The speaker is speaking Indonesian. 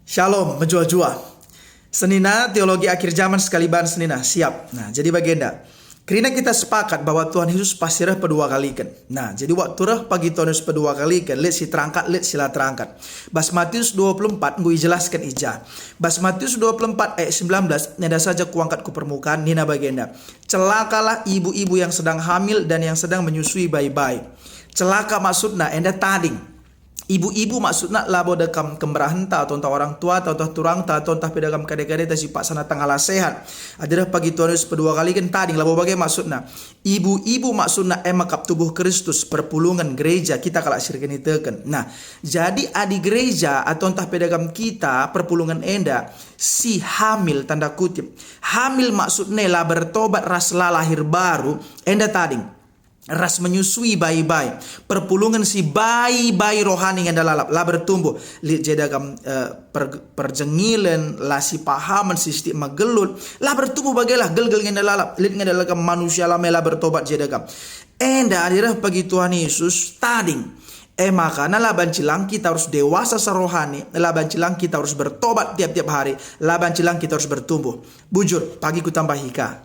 Shalom, menjua-jua. Senina, teologi akhir zaman sekaliban senina, siap. Nah, jadi bagenda. Karena kita sepakat bahwa Tuhan Yesus pasti reh pedua kali kan. Nah, jadi waktu reh pagi Tuhan Yesus pedua kali kan, lihat si terangkat, lihat sila terangkat. Bas Matius 24, gue jelaskan ija. Bas Matius 24 ayat 19, nada saja kuangkat ku permukaan, nina bagenda. Celakalah ibu-ibu yang sedang hamil dan yang sedang menyusui bayi-bayi. Celaka maksudnya, enda tading. Ibu-ibu maksudnya labo dekam kemerahan ta atau entah orang tua atau entah turang ta atau entah pedagam kade-kade ta si pak sana tangala sehat. Adalah pagi Tuhan Yesus kedua kali kan tadi labo bagai maksudnya. Ibu-ibu maksudnya emakap tubuh Kristus perpulungan gereja kita kalau sirken iteken. Nah, jadi adi gereja atau entah pedagam kita perpulungan enda si hamil tanda kutip. Hamil maksudnya lah bertobat ras lahir baru enda tading. Ras menyusui bayi-bayi, perpulungan si bayi-bayi rohani yang dalam lah bertumbuh, lihat jedagam perjengilan, lah si pahaman si stigma gelut, lah bertumbuh bagailah gel-gel yang dalam, lihat yang dalam manusia lama lah bertobat jedagam. Enda adirah bagi Tuhan Yesus tading. Maka laban cilang kita harus dewasa serohani, laban cilang kita harus bertobat tiap-tiap hari, laban cilang kita harus bertumbuh. Bujur, pagi ku tambah hika.